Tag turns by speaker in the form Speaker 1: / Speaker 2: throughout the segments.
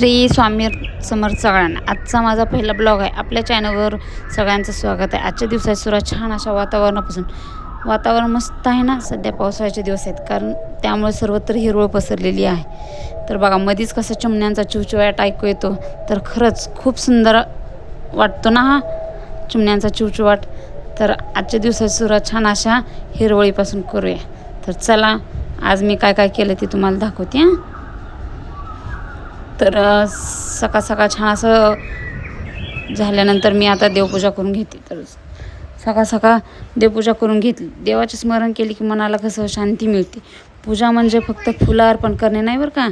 Speaker 1: श्री स्वामी समर्थ सगळ्यांना. आजचा माझा पहिला ब्लॉग आहे. आपल्या चॅनलवर सगळ्यांचं स्वागत आहे. आजच्या दिवसात सुरुवात छान अशा वातावरणापासून. वातावरण मस्त आहे ना. सध्या पावसाळ्याचे दिवस आहेत, कारण त्यामुळे सर्वत्र हिरवळ पसरलेली आहे. तर बघा, मधीच कसा चिमण्यांचा चिवचिवाट ऐकू येतो, तर खरंच खूप सुंदर वाटतो ना हा चिमण्यांचा चिवचिवाट. तर आजच्या दिवसात सुरुवात छान अशा हिरवळीपासून करूया. तर चला, आज मी काय काय केलं ते तुम्हाला दाखवते हां. तर सकाळ सकाळ छान असं झाल्यानंतर मी आता देवपूजा करून घेते. तर सकाळ सकाळ देवपूजा करून घेतली. देवाचे स्मरण केले की मनाला कसं शांती मिळते. पूजा म्हणजे फक्त फुलं अर्पण करणे नाही बरं का,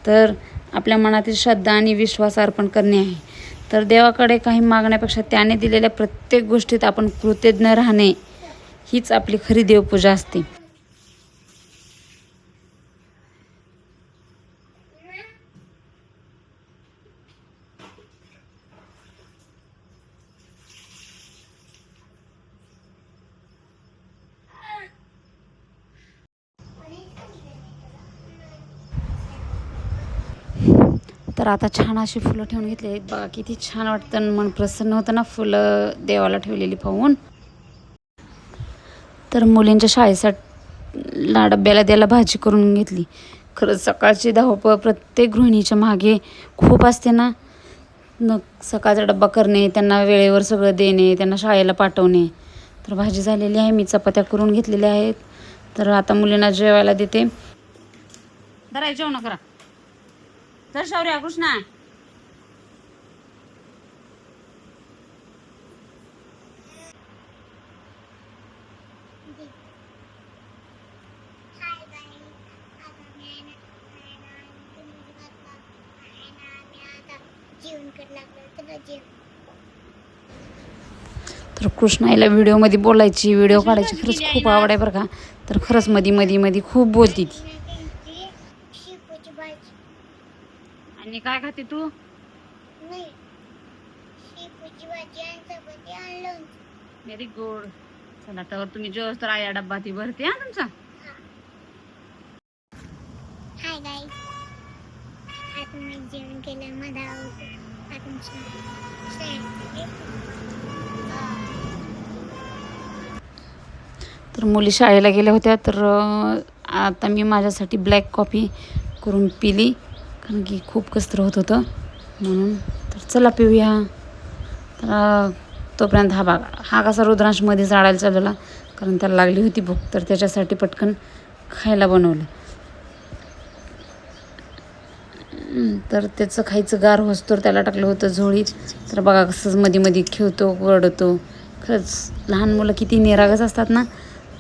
Speaker 1: तर आपल्या मनातील श्रद्धा आणि विश्वास अर्पण करणे आहे. तर देवाकडे काही मागण्यापेक्षा त्याने दिलेल्या प्रत्येक गोष्टीत आपण कृतज्ञ राहणे हीच आपली खरी देवपूजा असते. तर आता छान अशी फुलं ठेवून घेतली आहेत. बघा किती छान वाटतं, मन प्रसन्न होतं ना फुलं देवाला ठेवलेली पाहून. तर मुलींच्या शाळेसाठी डब्याला द्यायला भाजी करून घेतली. खरंच सकाळची धावपळ प्रत्येक गृहिणीच्या मागे खूप असते ना. सकाळचा डब्बा करणे, त्यांना वेळेवर सगळं देणे, त्यांना शाळेला पाठवणे. तर भाजी झालेली आहे, मी चपात्या करून घेतलेल्या आहेत. तर आता मुलींना जेवायला देते. धरा जेवण करा. तर शौर्य कृष्णा, तर कृष्णाईला व्हिडिओमध्ये बोलायची, व्हिडिओ काढायची खरंच खूप आवड आहे बरं का. तर खरंच मध्ये खूप बोलती ती. आणि काय खाते तू? Very good. चला तर तुम्ही जेव्हा तर आया डब्बा ती भरते हा तुमचा.
Speaker 2: हाय गाईज, आता मी जेवण केलं. माझा
Speaker 1: तर मुली शाळेला गेल्या होत्या. तर आता मी माझ्यासाठी ब्लॅक कॉफी करून पिली, कारण की खूप कसतर होत होतं म्हणून. तर चला पिऊया. तर तोपर्यंत हा कसा रुद्रांशमध्ये जाळायला चालवला, कारण त्याला लागली होती भूक. तर त्याच्यासाठी पटकन खायला बनवलं. तर त्याचं खायचं गार होस्तोर त्याला टाकलं होतं झोळीत. तर बघा कसं मध्ये खेळतो, ओरडतो. खरंच लहान मुलं किती निरागस असतात ना.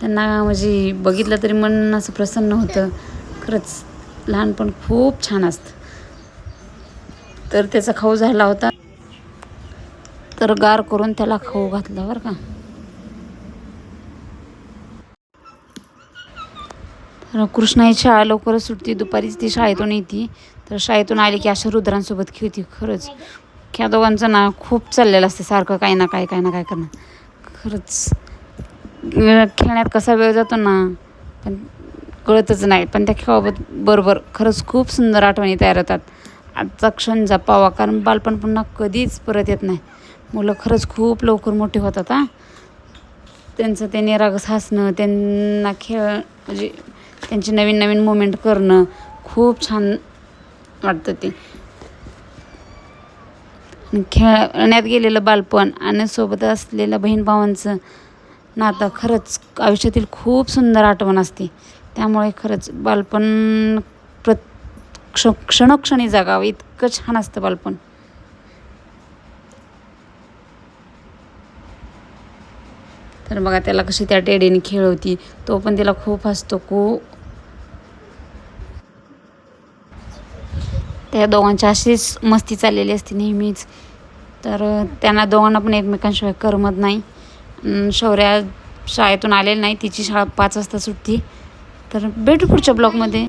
Speaker 1: त्यांना म्हणजे बघितलं तरी मन असं प्रसन्न होतं. खरंच लहानपण खूप छान असतं. तर त्याचा खाऊ झाला होता, तर गार करून त्याला खाऊ घातला बरं का. तर कृष्णाची शाळा लवकरच सुटती, दुपारीच ती शाळेतून येते. तर शाळेतून आली की अशा रुद्रांसोबत खेळती. खरंच ह्या दोघांचं ना खूप चाललेलं असते सारखं काय ना काय करणं. खरंच खेळण्यात कसा वेळ जातो ना पण कळतच नाही. पण त्या खेळाबरोबर खरंच खूप सुंदर आठवणी तयार होतात. आजचा क्षण जपावा, कारण बालपण पुन्हा कधीच परत येत नाही. मुलं खरंच खूप लवकर मोठी होतात हां. त्यांचं ते निरागस हसणं, त्यांना खेळ म्हणजे त्यांची नवीन नवीन मुवमेंट करणं खूप छान वाटतं ते. खेळण्यात गेलेलं बालपण आणि सोबत असलेलं बहीण भावांचं नातं खरंच आयुष्यातील खूप सुंदर आठवण असते. त्यामुळे खरंच बालपण क्षणोक्षणी जगावं, इतकं छान असतं बालपण. तर बघा त्याला कशी त्या टेडीने खेळवती, तो पण तिला खूप हसतो. त्या दोघांची अशीच मस्ती चाललेली असते नेहमीच. तर त्यांना दोघांना पण एकमेकांशिवाय करमत नाही. शौर्या शाळेतून आलेली नाही, तिची शाळा 5 वाजता सुटती. तर भेटू पुढच्या ब्लॉगमध्ये.